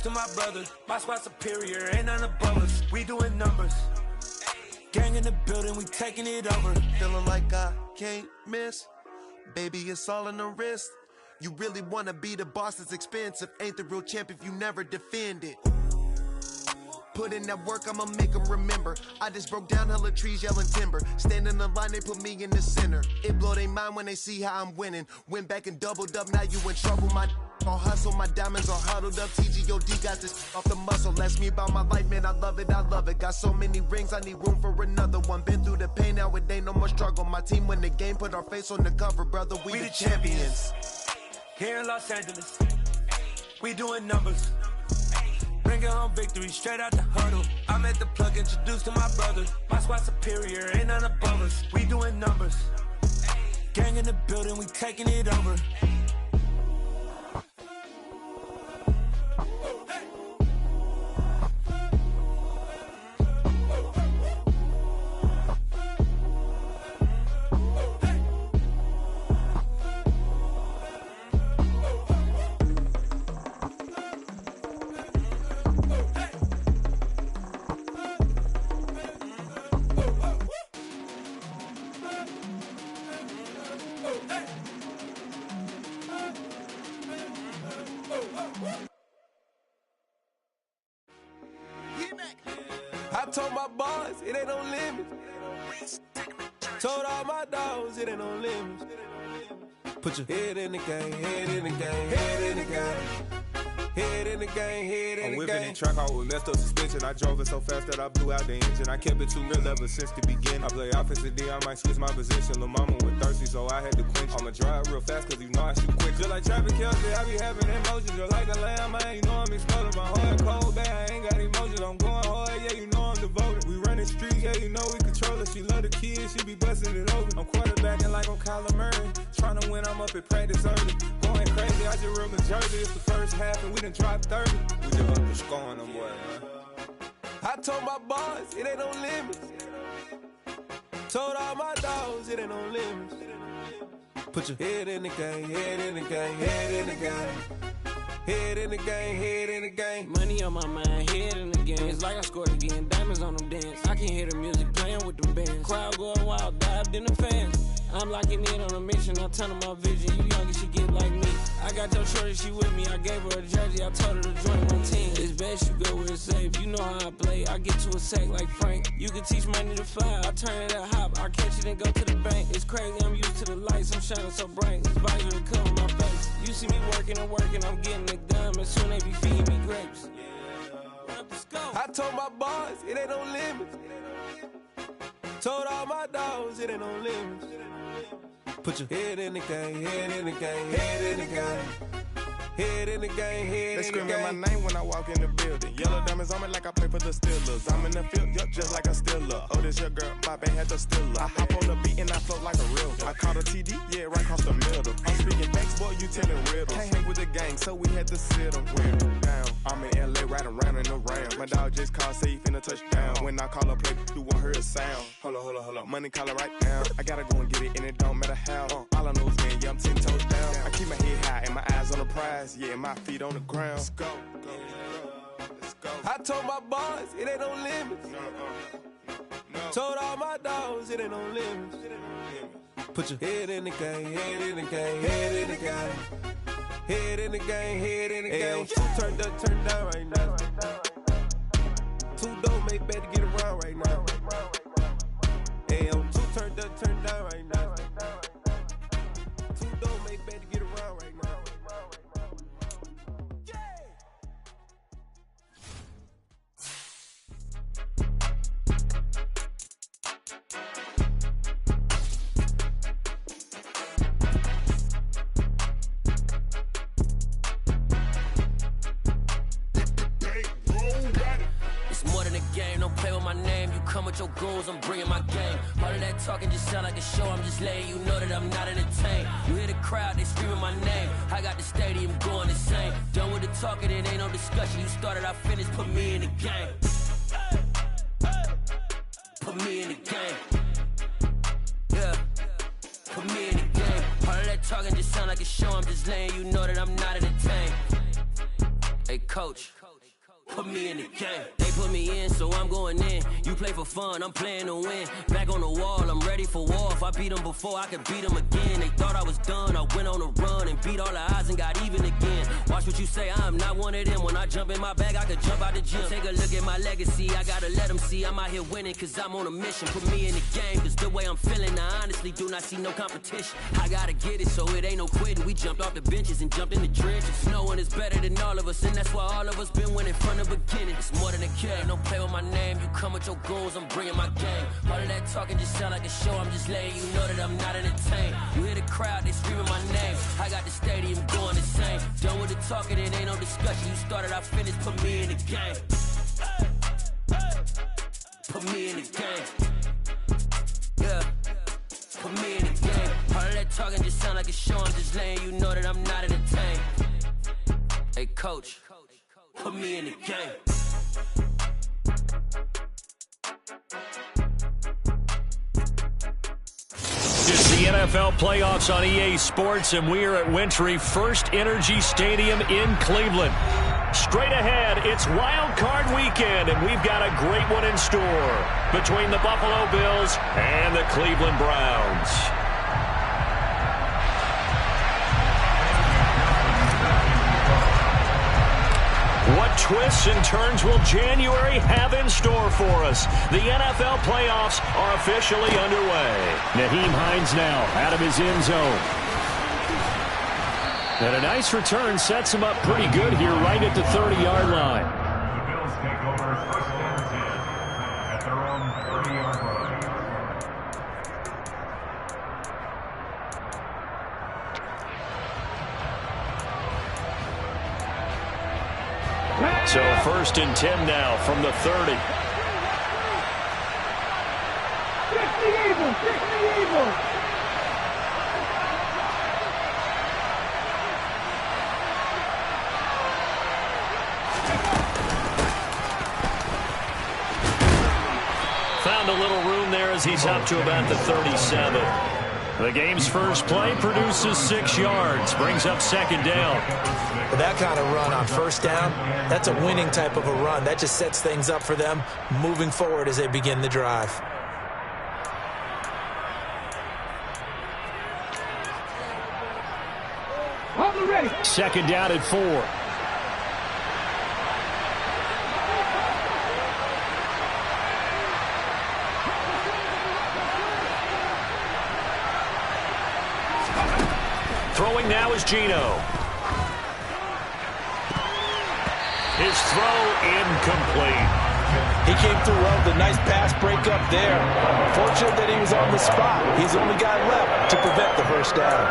to my brothers. My squad superior, ain't none above us. We doing numbers. Gang in the building, we taking it over. Feeling like I can't miss. Baby, it's all in the wrist. You really wanna be the boss, it's expensive. Ain't the real champ if you never defend it. Put in that work, I'ma make them remember. I just broke down hella trees, yelling timber. Stand in the line, they put me in the center. It blow their mind when they see how I'm winning. Went back and doubled up, now you in trouble. My all hustle, my diamonds are huddled up. TGOD got this off the muscle. Ask me about my life, man, I love it, I love it. Got so many rings, I need room for another one. Been through the pain, now it ain't no more struggle. My team win the game, put our face on the cover, brother, we the champions. Here in Los Angeles, we doing numbers. Bringing home victory straight out the huddle. I'm at the plug, introduced to my brothers. My squad superior, ain't none above us. We doing numbers. Gang in the building, we taking it over. I told my boys, it ain't no limits. Told all my dogs, it ain't no limits. Put your head in the game, head in the game, head in the game. Head in the game, head in the game. I'm whipping the track out with messed up suspension. I drove it so fast that I blew out the engine. I kept it too real ever since the beginning. I play offensive D, I might switch my position. Lil' mama was thirsty, so I had to quench. I'ma drive real fast, cause you know I shoot quick. Just like traffic Kelsey, I be having emotions. Just like a lamb, man, you know I'm exploding. My heart cold, bad, I ain't got emotions. I'm going hard, yeah, you know I'm devoted. We running streets, yeah, you know we control it. She love the kids, she be busting it over. I'm quarterbacking like I'm Kyler Murray. Trying to win, I'm up at practice early. Going crazy, I just real Jersey. It's the first half and we done dropped 30. We just up to scoring them, boy, man. I told my boys, it ain't no limits. Told all my dogs, it ain't no limits. Put your head in the game, head in the game, head in the game. Head in the game, head in the game. Money on my mind, head in the game. It's like I scored again, diamonds on them dance. I can hear the music playing with the bands. Crowd going wild, dived in the fans. I'm locking in on a mission, I'm turning my vision. You young, she get like me. I got your shorty, she with me. I gave her a jersey, I told her to join my team. It's best you go where it's safe. You know how I play, I get to a sack like Frank. You can teach money to fly, I turn it at hop. I catch it and go to the bank. It's crazy, I'm used to the lights, I'm shining so bright. This visor will cover my face. You see me working and working, I'm getting it done. And soon they be feeding me grapes. I told my boys, it ain't no limits. Told all my dogs, it ain't no limits. Put your head in the game, head in the game, head in the game. Head in the game, head in the game. They screaming my name when I walk in the building. Yellow diamonds on me like I play for the Steelers. I'm in the field, yup, just like a Steeler. Oh, this your girl, my band had the Steeler. I hop on the beat and I float like a real. I caught a TD, yeah, right across the middle. I'm speaking facts, boy, you telling riddles. Can't hang with the gang, so we had to sit them down. I'm in LA, riding around in the round. My dog just called, say he finna touchdown. When I call a play, you won't hear a sound. Hold up, money call it right now. I gotta go and get it, and it don't matter how. All I know is, man, yeah, I'm 10 toes down. I keep my head high and my eyes on the prize. Yeah, my feet on the ground. Let's go. Let's go. I told my boys, it ain't no limits. No. Told all my dogs, it ain't no limits. Put your head in the game, head in the game, head in the game. Head in the game, head in the game. Turned up, turned down right now. Two dope make better get around right now. Hey, I'm two turned up, turned down right now. Two dope make better get around right now. With your goals, I'm bringing my game. All of that talking just sound like a show. I'm just letting you know that I'm not entertained. You hear the crowd, they screaming my name. I got the stadium going insane. Done with the talking, it ain't no discussion. You started, I finished, put me in the game. Put me in the game. Yeah, put me in the game. All of that talking just sound like a show. I'm just letting you know that I'm not entertained. Hey, coach. Put me in the game. They put me in, so I'm going in. You play for fun, I'm playing to win. Back on the wall, I'm ready for war. If I beat them before, I could beat them again. They thought I was done, I went on a run and beat all the odds and got even again. Watch what you say, I'm not one of them. When I jump in my bag, I could jump out the gym. Take a look at my legacy, I gotta let them see I'm out here winning, cause I'm on a mission. Put me in the game, cause the way I'm feeling, I honestly do not see no competition. I gotta get it, so it ain't no quitting. We jumped off the benches and jumped in the trenches. No one is better than all of us, and that's why all of us been winning from the beginning. It's more than a game, don't play with my name. You come with your goons, I'm bringing my game. All of that talking just sound like a show, I'm just letting you know that I'm not entertained. You hear the crowd, they screaming my name. I got the stadium going insane. Done with the talking, it ain't no discussion. You started, I finished, put me in the game. Put me in the game. Yeah, put me in the game. All of that talking just sound like a show, I'm just letting you know that I'm not entertained. Hey coach, put me in the game. It's the NFL playoffs on EA Sports, and we are at Wintry First Energy Stadium in Cleveland. Straight ahead, it's Wild Card Weekend, and we've got a great one in store between the Buffalo Bills and the Cleveland Browns. What twists and turns will January have in store for us? The NFL playoffs are officially underway. Nyheim Hines now out of his end zone. And a nice return sets him up pretty good here right at the 30-yard line. The Bills take over first and 10 at their own 30-yard line. So first and 10 now from the 30. Found a little room there as he's up to about the 37. The game's first play produces 6 yards, brings up second down. That kind of run on first down, that's a winning type of a run. That just sets things up for them moving forward as they begin the drive. Second down at 4. Throwing now is Geno. His throw incomplete. He came through well with a nice pass breakup there. Fortunate that he was on the spot. He's the only guy left to prevent the first down.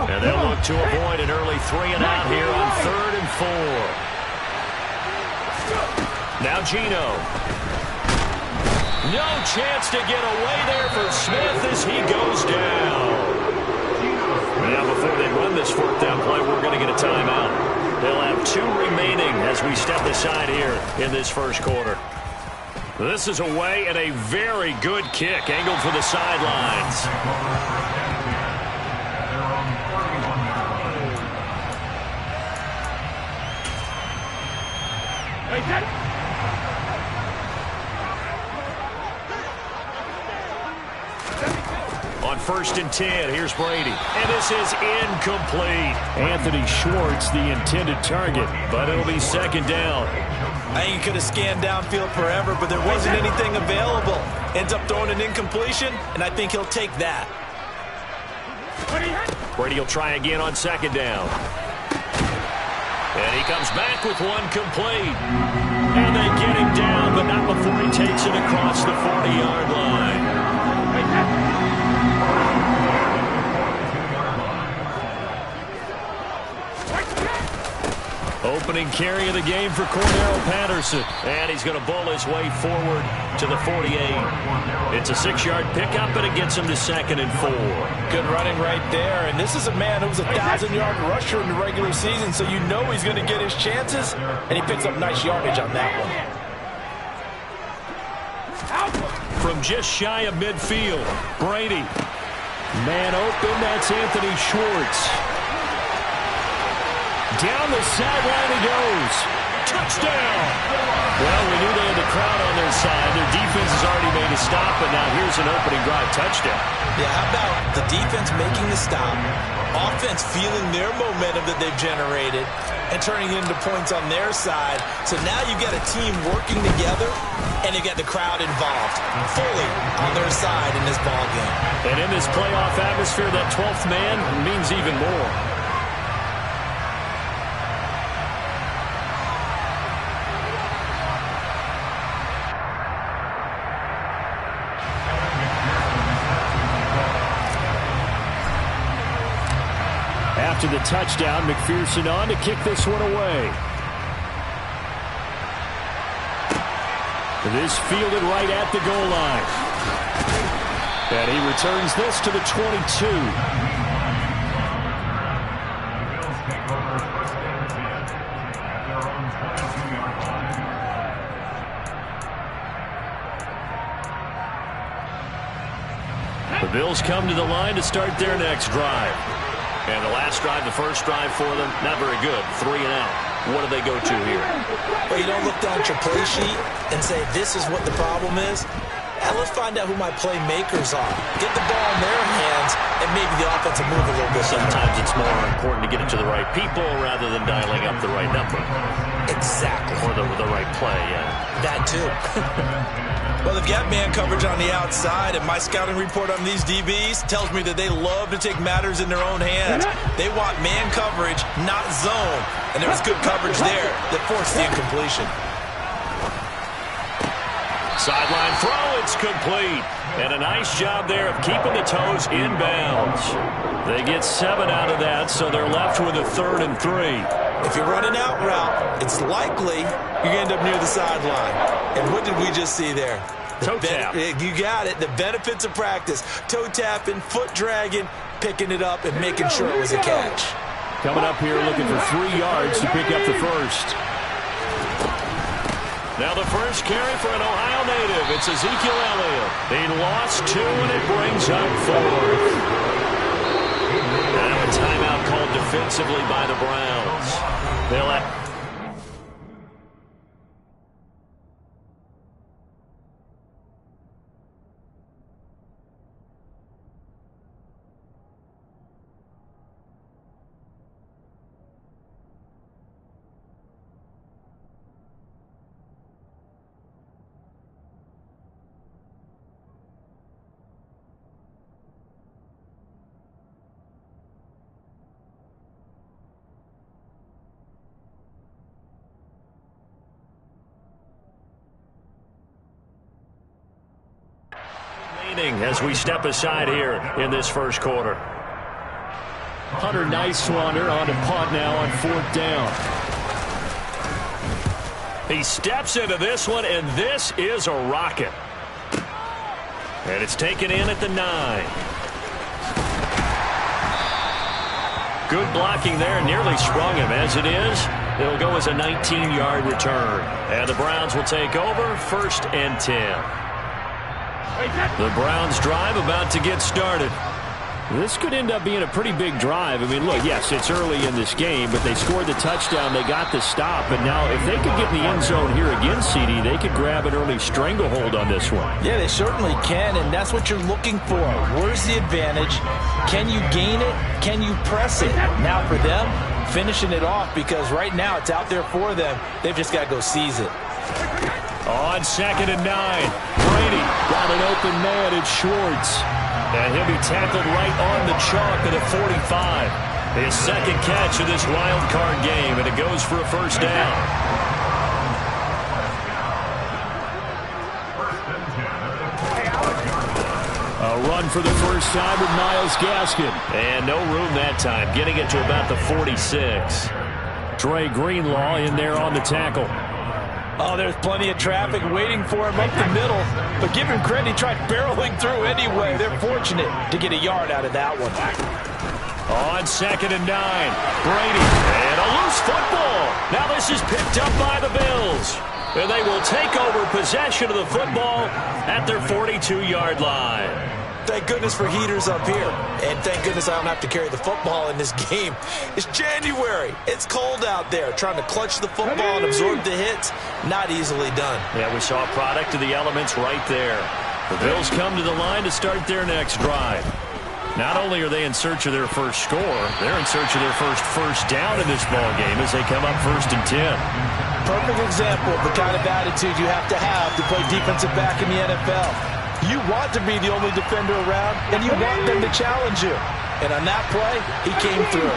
And they'll look to avoid an early 3-and-out here on 3rd and 4. Now Geno. No chance to get away there for Smith as he goes down. Now before they run this 4th down play, we're going to get a timeout. They'll have 2 remaining as we step aside here in this first quarter. This is away and a very good kick angled for the sidelines. On 1st and 10, here's Brady. And this is incomplete. Anthony Schwartz, the intended target, but it'll be second down. I think he could have scanned downfield forever, but there wasn't anything available. Ends up throwing an incompletion, and I think he'll take that. Brady will try again on second down. And he comes back with one complete. And they get him down, but not before he takes it across the 40-yard line. Opening carry of the game for Cordero Patterson. And he's going to bowl his way forward to the 48. It's a 6-yard pickup, and it gets him to 2nd and 4. Good running right there. And this is a man who was a 1,000-yard rusher in the regular season, so you know he's going to get his chances. And he picks up nice yardage on that one. From just shy of midfield, Brady. Man open, that's Anthony Schwartz. Down the sideline he goes. Touchdown! Well, we knew they had the crowd on their side. Their defense has already made a stop, but now here's an opening drive touchdown. Yeah, how about the defense making the stop, offense feeling their momentum that they've generated, and turning it into points on their side. So now you've got a team working together, and you've got the crowd involved fully on their side in this ball game. And in this playoff atmosphere, that 12th man means even more. After the touchdown, McPherson on to kick this one away. This fielded right at the goal line. And he returns this to the 22. The Bills come to the line to start their next drive. And the last drive, the first drive for them, not very good. 3 and out. What do they go to here? Well, you don't look down at your play sheet and say, this is what the problem is. Now let's find out who my playmakers are. Get the ball in their hands, and maybe the offense will move a little bit. Sometimes it's more important to get it to the right people rather than dialing up the right number. Exactly. Or the right play, yeah. That too. Well, they've got man coverage on the outside, and my scouting report on these DBs tells me that they love to take matters in their own hands. They want man coverage, not zone. And there was good coverage there that forced the incompletion. Sideline throw, it's complete. And a nice job there of keeping the toes in bounds. They get 7 out of that, so they're left with a 3rd and 3. If you're running out route, it's likely you end up near the sideline. And what did we just see there? Toe tap. You got it. The benefits of practice. Toe tapping, foot dragging, picking it up, and making sure it was a catch. Coming up here looking for 3 yards to pick up the first. Now the first carry for an Ohio native. It's Ezekiel Elliott. He lost 2, and it brings up 4th. Now a timeout called defensively by the Browns. They'll have... as we step aside here in this first quarter. Hunter Nicewander on a punt now on 4th down. He steps into this one, and this is a rocket. And it's taken in at the 9. Good blocking there, nearly sprung him. As it is, it'll go as a 19-yard return. And the Browns will take over, 1st and 10. The Browns drive about to get started. This could end up being a pretty big drive. I mean, look, yes, it's early in this game, but they scored the touchdown. They got the stop. And now if they could get in the end zone here again, CD, they could grab an early stranglehold on this one. Yeah, they certainly can, and that's what you're looking for. Where's the advantage? Can you gain it? Can you press it? Now for them, finishing it off, because right now it's out there for them. They've just got to go seize it. On 2nd and 9, Brady got an open man at Schwartz. And he'll be tackled right on the chalk at the 45. His second catch of this wild card game, and it goes for a 1st down. A run for the first time with Myles Gaskin. And no room that time, getting it to about the 46. Dre Greenlaw in there on the tackle. Oh, there's plenty of traffic waiting for him up the middle. But give him credit, he tried barreling through anyway. They're fortunate to get a yard out of that one. On 2nd and 9, Brady. And a loose football. Now this is picked up by the Bills. And they will take over possession of the football at their 42-yard line. Thank goodness for heaters up here. And thank goodness I don't have to carry the football in this game. It's January. It's cold out there. Trying to clutch the football and absorb the hits, not easily done. Yeah, we saw a product of the elements right there. The Bills come to the line to start their next drive. Not only are they in search of their first score, they're in search of their first down in this ball game as they come up 1st and 10. Perfect example of the kind of attitude you have to play defensive back in the NFL. You want to be the only defender around, and you want them to challenge you. And on that play, he came through.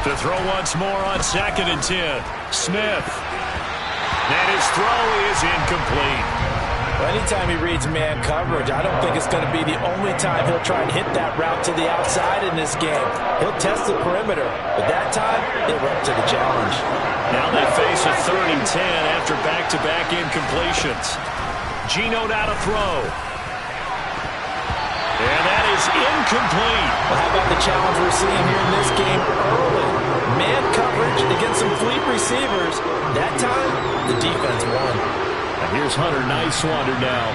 To throw once more on 2nd and 10. Smith. And his throw is incomplete. Well, anytime he reads man coverage, I don't think it's going to be the only time he'll try and hit that route to the outside in this game. He'll test the perimeter, but that time, they were up to the challenge. Now they face a 3rd and 10 after back-to-back incompletions. Geno now to throw. And that is incomplete. Well, how about the challenge we're seeing here in this game early? Man coverage against some fleet receivers. That time, the defense won. And here's Hunter Nicewander now.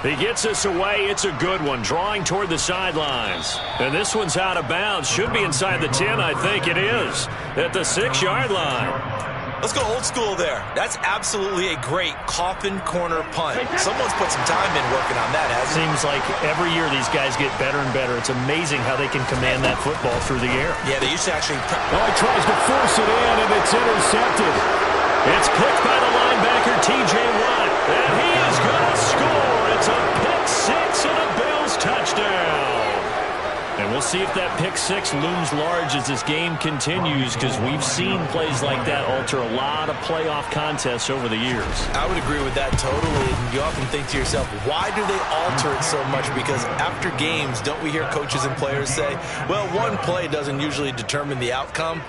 He gets us away. It's a good one, drawing toward the sidelines. And this one's out of bounds. Should be inside the 10, I think it is, at the 6-yard line. Let's go old school there. That's absolutely a great coffin corner punt. Someone's put some time in working on that, hasn't it? Seems like every year these guys get better and better. It's amazing how they can command that football through the air. Yeah, they used to actually... Oh, he tries to force it in, and it's intercepted. It's picked by the linebacker, T.J. Watt. And he is going to score. It's a pick 6 and a Bills touchdown. And we'll see if that pick 6 looms large as this game continues, because we've seen plays like that alter a lot of playoff contests over the years. I would agree with that totally. You often think to yourself, why do they alter it so much? Because after games, don't we hear coaches and players say, well, one play doesn't usually determine the outcome?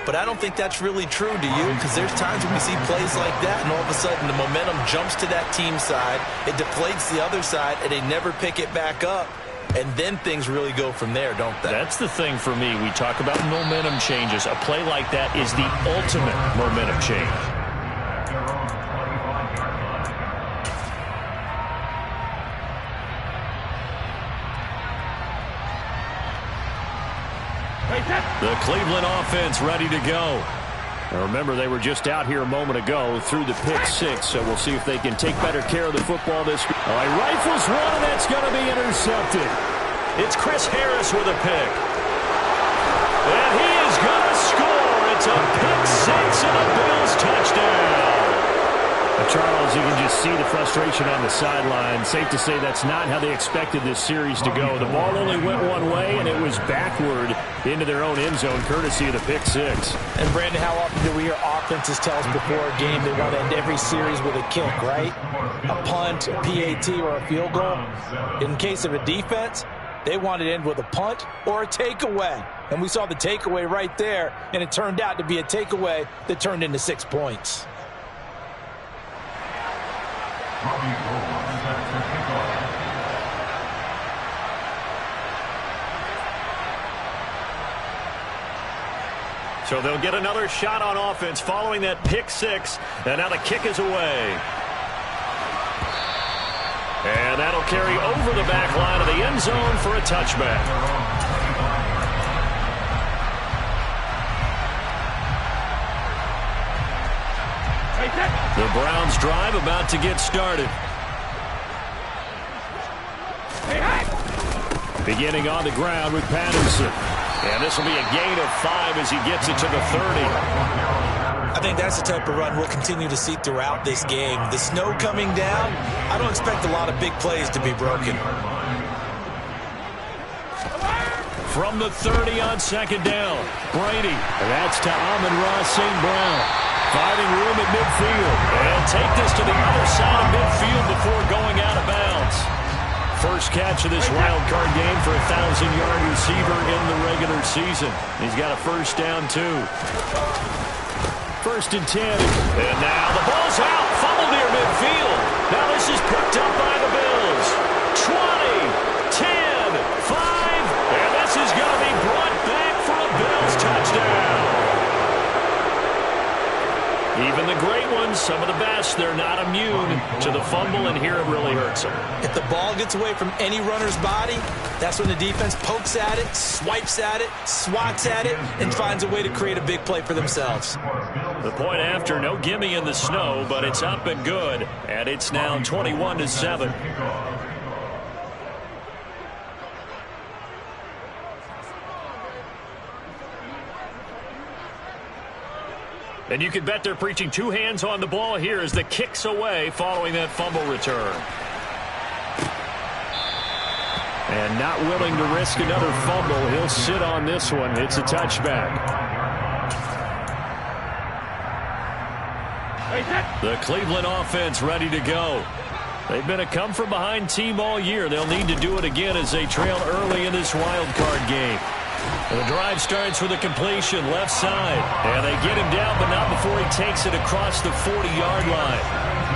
But I don't think that's really true, do you? Because there's times when we see plays like that, and all of a sudden the momentum jumps to that team side, it deflates the other side, and they never pick it back up. And then things really go from there, don't they? That's the thing for me. We talk about momentum changes. A play like that is the ultimate momentum change. The Cleveland offense ready to go. Now remember, they were just out here a moment ago through the pick 6, so we'll see if they can take better care of the football this week. All right, rifles one, and that's going to be intercepted. It's Chris Harris with a pick. And he is going to score. It's a pick 6 and a Bills touchdown. Charles, you can just see the frustration on the sideline. Safe to say that's not how they expected this series to go. The ball only went one way, and it was backward into their own end zone, courtesy of the pick 6. And, Brandon, how often do we hear offenses tell us before a game they want to end every series with a kick, right? A punt, a PAT, or a field goal. In case of a defense, they want to end with a punt or a takeaway. And we saw the takeaway right there, and it turned out to be a takeaway that turned into 6 points. So they'll get another shot on offense following that pick 6, and now the kick is away. And that'll carry over the back line of the end zone for a touchback. The Browns drive about to get started. Beginning on the ground with Patterson. And this will be a gain of 5 as he gets it to the 30. I think that's the type of run we'll continue to see throughout this game. The snow coming down, I don't expect a lot of big plays to be broken. From the 30 on 2nd down, Brady. And that's to Amon-Ra St. Brown. Finding room at midfield. And take this to the other side of midfield before going out of bounds. First catch of this wild card game for a 1,000-yard receiver in the regular season. He's got a first down, too. 1st and 10. And now the ball's out. Fumbled near midfield. Now this is picked up by the Bills. 20, 10, 5. And this is going to be brought Even the great ones, some of the best, they're not immune to the fumble, and here it really hurts them. If the ball gets away from any runner's body, that's when the defense pokes at it, swipes at it, swats at it, and finds a way to create a big play for themselves. The point after, no gimme in the snow, but it's up and good, and it's now 21-7. And you can bet they're preaching two hands on the ball here as the kick's away following that fumble return. And not willing to risk another fumble. He'll sit on this one. It's a touchback. The Cleveland offense ready to go. They've been a come-from-behind team all year. They'll need to do it again as they trail early in this wild card game. And the drive starts with a completion left side. And they get him down, but not before he takes it across the 40-yard line.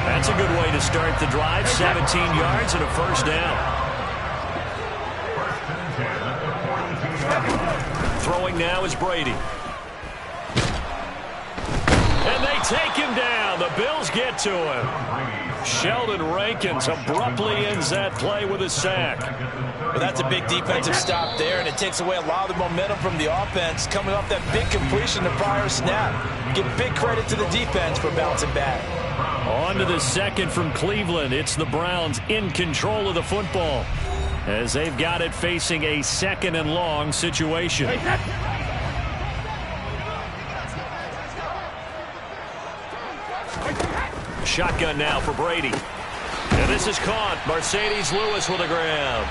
That's a good way to start the drive. 17 yards and a first down. Throwing now is Brady. And they take him down. The Bills get to him. Sheldon Rankins abruptly ends that play with a sack. Well, that's a big defensive stop there, and it takes away a lot of the momentum from the offense coming off that big completion the prior snap. Give big credit to the defense for bouncing back. On to the second from Cleveland. It's the Browns in control of the football as they've got it facing a second and long situation. Shotgun now for Brady. And this is caught. Mercedes Lewis with a grab.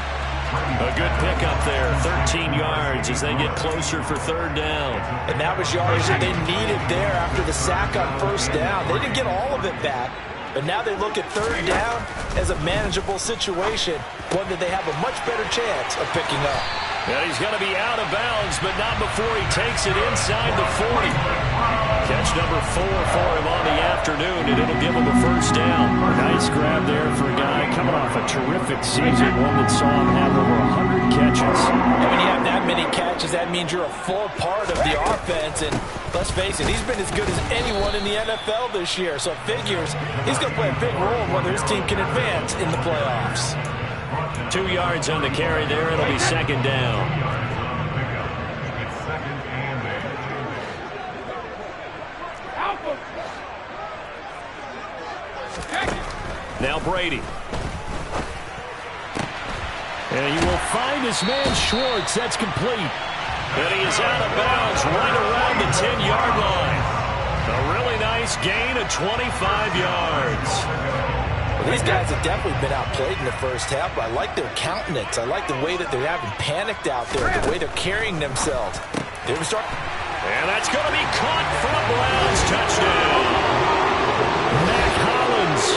A good pickup there. 13 yards as they get closer for third down. And that was yardage that they needed there after the sack on first down. They didn't get all of it back, but now they look at third down as a manageable situation, one that they have a much better chance of picking up. And he's going to be out of bounds, but not before he takes it inside the 40. Catch number 4 for him on the afternoon, and it'll give him a first down. A nice grab there for a guy coming off a terrific season, one that saw him have over 100 catches. And when you have that many catches, that means you're a full part of the offense. And let's face it, he's been as good as anyone in the NFL this year. So it figures he's going to play a big role in whether his team can advance in the playoffs. 2 yards on the carry there. It'll be second down. Now Brady. And he will find his man Schwartz. That's complete. And he is out of bounds right around the 10-yard line. A really nice gain of 25 yards. Well, these guys have definitely been outplayed in the first half, but I like their countenance. I like the way that they haven't panicked out there, the way they're carrying themselves. And that's going to be caught for a Browns touchdown. Matt Hollins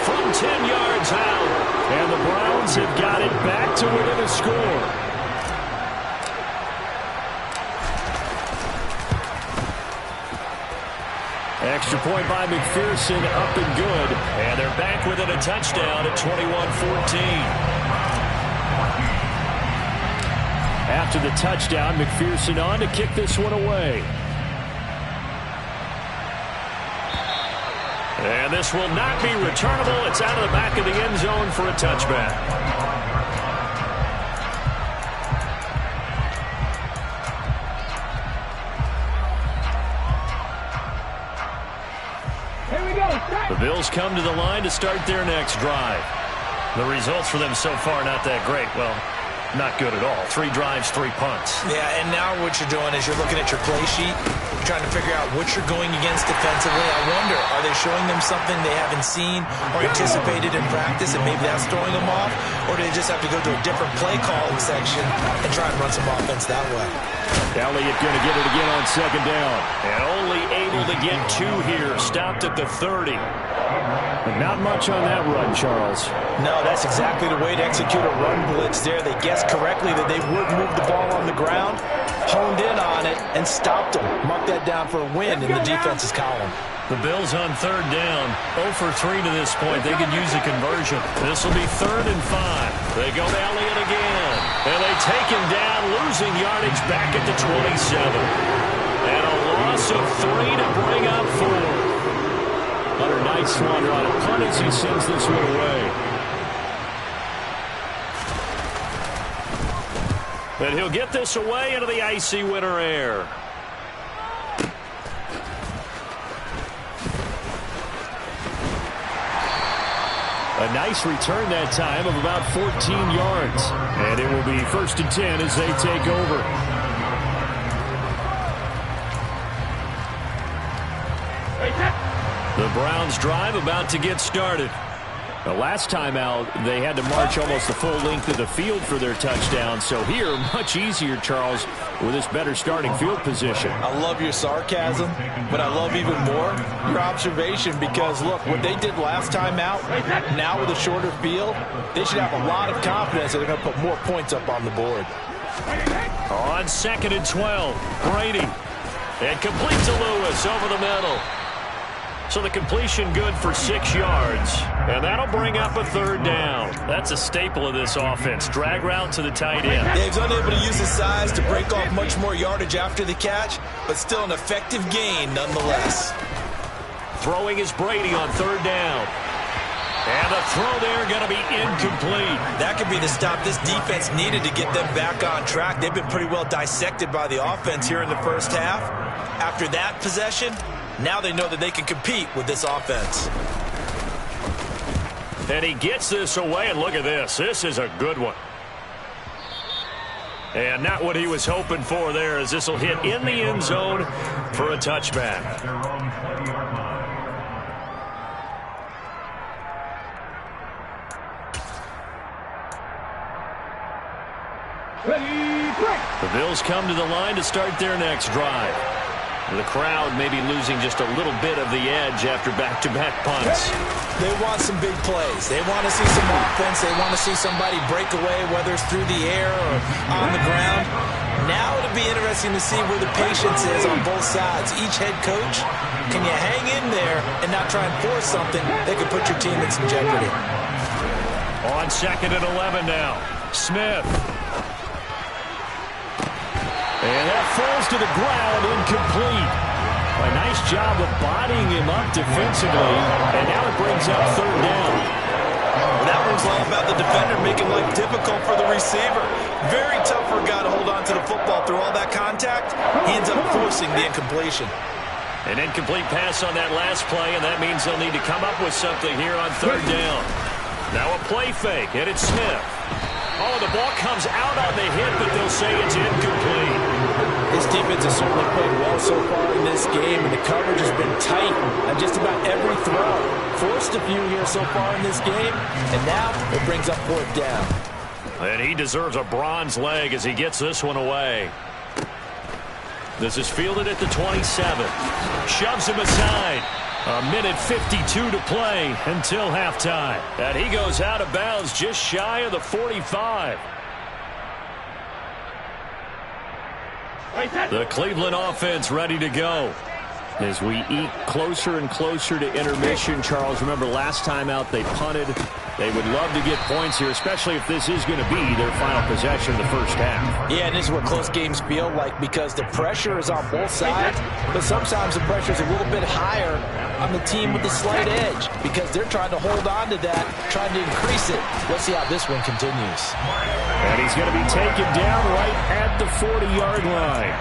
from 10 yards out. And the Browns have got it back to within a score. Extra point by McPherson, up and good. And they're back within a touchdown at 21-14. After the touchdown, McPherson on to kick this one away. And this will not be returnable. It's out of the back of the end zone for a touchback. Here we go. The Bills come to the line to start their next drive. The results for them so far not that great. Well, not good at all. 3 drives, 3 punts. Yeah, and now what you're doing is you're looking at your play sheet, trying to figure out what you're going against defensively. I wonder, are they showing them something they haven't seen or anticipated in practice, and maybe that's throwing them off? Or do they just have to go to a different play calling section and try and run some offense that way? Elliott going to get it again on second down. And only able to get 2 here. Stopped at the 30. But not much on that run, Charles. No, that's exactly the way to execute a run blitz there. They guessed correctly that they would move the ball on the ground, honed in on it, and stopped them. Mark that down for a win in the defense's column. The Bills on third down. 0 for 3 to this point. They could use a conversion. This will be 3rd and 5. They go to Elliott again. And they take him down, losing yardage back at the 27. And a loss of 3 to bring up 4. Hunter, nice one on a punt as he sends this one away. And he'll get this away into the icy winter air. A nice return that time of about 14 yards. And it will be 1st and 10 as they take over. The Browns drive about to get started. The last time out, they had to march almost the full length of the field for their touchdown. So here, much easier, Charles, with this better starting field position. I love your sarcasm, but I love even more your observation because, look, what they did last time out, now with a shorter field, they should have a lot of confidence that they're going to put more points up on the board. On 2nd and 12, Brady. And complete to Lewis over the middle. So the completion good for 6 yards. And that'll bring up a 3rd down. That's a staple of this offense. Drag route to the tight end. Dave's unable to use his size to break off much more yardage after the catch, but still an effective gain nonetheless. Throwing is Brady on 3rd down. And the throw there going to be incomplete. That could be the stop this defense needed to get them back on track. They've been pretty well dissected by the offense here in the first half. After that possession, now they know that they can compete with this offense. And he gets this away, and look at this. This is a good one. And not what he was hoping for there, as this will hit in the end zone for a touchback. The Bills come to the line to start their next drive. The crowd maybe losing just a little bit of the edge after back-to-back punts. They want some big plays. They want to see some offense. They want to see somebody break away, whether it's through the air or on the ground. Now it'll be interesting to see where the patience is on both sides. Each head coach, can you hang in there and not try and force something that could put your team in some jeopardy? On 2nd and 11 now. Smith. And that falls to the ground, incomplete. A nice job of bodying him up defensively, and now it brings up 3rd down. Well, that one's all about the defender making life difficult for the receiver. Very tough for a guy to hold on to the football through all that contact. He ends up forcing the incompletion. An incomplete pass on that last play, and that means they'll need to come up with something here on 3rd down. Now a play fake, and it's Smith. Oh, the ball comes out on the hit, but they'll say it's incomplete. This defense has certainly played well so far in this game, and the coverage has been tight on just about every throw. Forced a few here so far in this game, and now it brings up 4th down. And he deserves a bronze leg as he gets this one away. This is fielded at the 27. Shoves him aside. A minute 52 to play until halftime. And he goes out of bounds just shy of the 45. The Cleveland offense ready to go. As we eat closer and closer to intermission, Charles, remember last time out they punted. They would love to get points here, especially if this is going to be their final possession of the first half. Yeah, and this is what close games feel like because the pressure is on both sides, but sometimes the pressure is a little bit higher on the team with the slight edge because they're trying to hold on to that, trying to increase it. Let's see how this one continues. And he's going to be taken down right at the 40-yard line.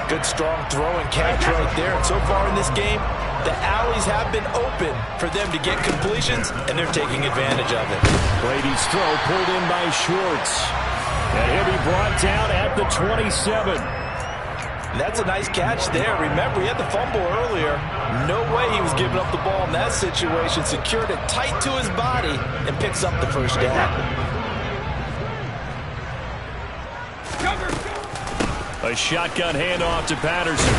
Good strong throw and catch right there. And so far in this game, the alleys have been open for them to get completions, and they're taking advantage of it. Brady's throw pulled in by Schwartz. And he'll be brought down at the 27. That's a nice catch there. Remember, he had the fumble earlier. No way he was giving up the ball in that situation. Secured it tight to his body and picks up the first down. A shotgun handoff to Patterson.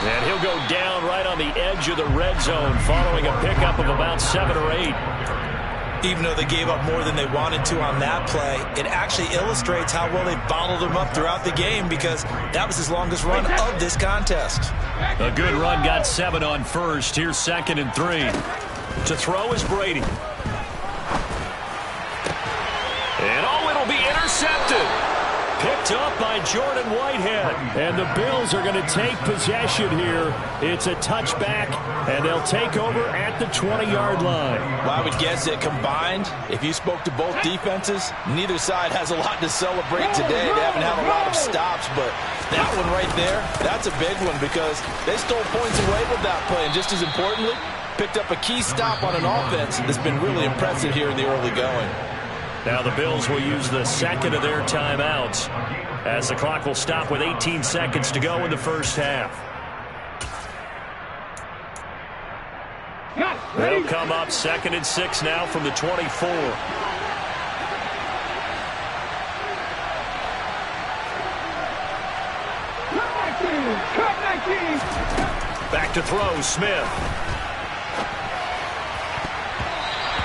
And he'll go down right on the edge of the red zone following a pickup of about 7 or 8. Even though they gave up more than they wanted to on that play, it actually illustrates how well they bottled him up throughout the game because that was his longest run of this contest. A good run got 7 on first. Here's 2nd and 3. To throw is Brady. And it'll be intercepted. Picked up by Jordan Whitehead. And the Bills are going to take possession here. It's a touchback, and they'll take over at the 20-yard line. Well, I would guess that combined, if you spoke to both defenses, neither side has a lot to celebrate today. They haven't had a lot of stops, but that one right there, that's a big one because they stole points away with that play. And just as importantly, picked up a key stop on an offense that's been really impressive here in the early going. Now the Bills will use the second of their timeouts as the clock will stop with 18 seconds to go in the first half. They'll come up 2nd and 6 now from the 24. Back to throw, Smith.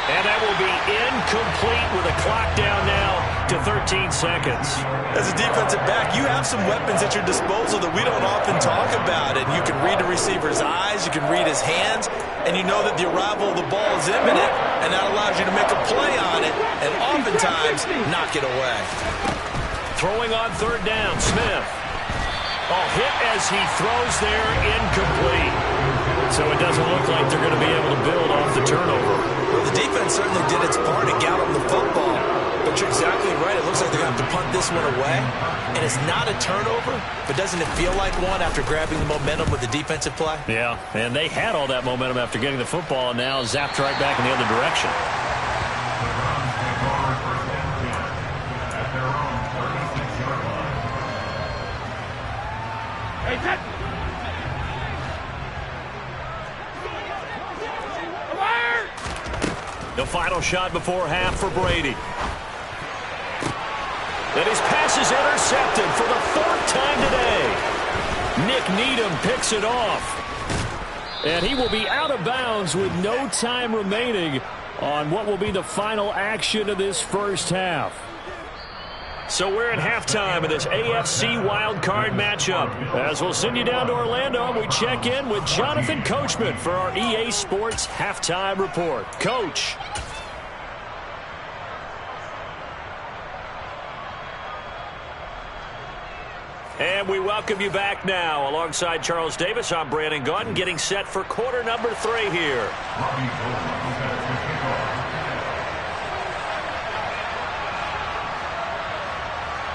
And that will be incomplete with a clock down now to 13 seconds. As a defensive back, you have some weapons at your disposal that we don't often talk about. And you can read the receiver's eyes, you can read his hands, and you know that the arrival of the ball is imminent, and that allows you to make a play on it and oftentimes knock it away. Throwing on 3rd down, Smith. Hit as he throws there, incomplete. So it doesn't look like they're going to be able to build off the turnover. Well, the defense certainly did its part to gallop the football. But you're exactly right. It looks like they're going to have to punt this one away. And it's not a turnover, but doesn't it feel like one after grabbing the momentum with the defensive play? Yeah, and they had all that momentum after getting the football and now zapped right back in the other direction. The final shot before half for Brady. And his pass is intercepted for the 4th time today. Nick Needham picks it off. And he will be out of bounds with no time remaining on what will be the final action of this first half. So we're at halftime of this AFC wildcard matchup. As we'll send you down to Orlando, we check in with Jonathan Coachman for our EA Sports Halftime Report. Coach. And we welcome you back now. Alongside Charles Davis, I'm Brandon Gaudin, getting set for quarter number 3 here.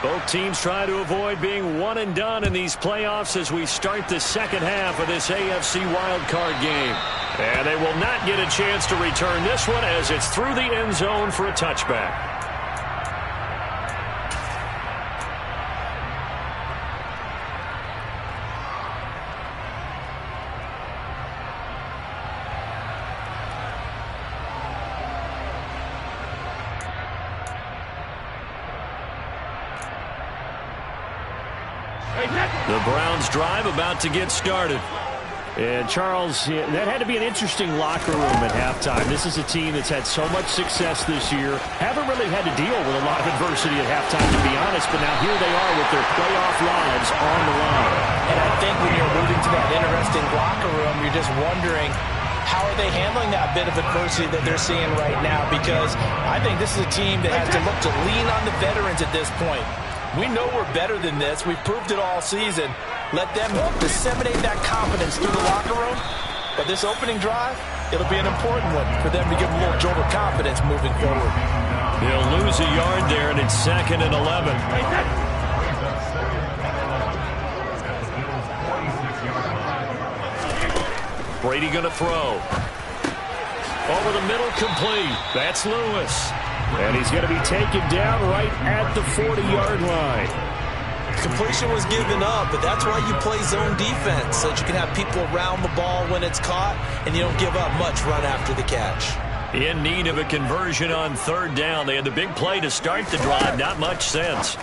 Both teams try to avoid being one and done in these playoffs as we start the second half of this AFC wildcard game. And they will not get a chance to return this one as it's through the end zone for a touchback. The Browns drive about to get started. And Charles, that had to be an interesting locker room at halftime. This is a team that's had so much success this year. Haven't really had to deal with a lot of adversity at halftime, to be honest. But now here they are with their playoff lives on the line. And I think when you're alluding to that interesting locker room, you're just wondering, how are they handling that bit of adversity that they're seeing right now? Because I think this is a team that has to look to lean on the veterans at this point. We know we're better than this. We've proved it all season. Let them disseminate that confidence through the locker room. But this opening drive, it'll be an important one for them to give them a little jolt of confidence moving forward. They'll lose a yard there, and it's 2nd and 11. Brady going to throw. Over the middle, complete. That's Lewis. And he's going to be taken down right at the 40-yard line. Completion was given up, but that's why you play zone defense, so that you can have people around the ball when it's caught, and you don't give up much run after the catch. In need of a conversion on 3rd down. They had the big play to start the drive. Not much sense.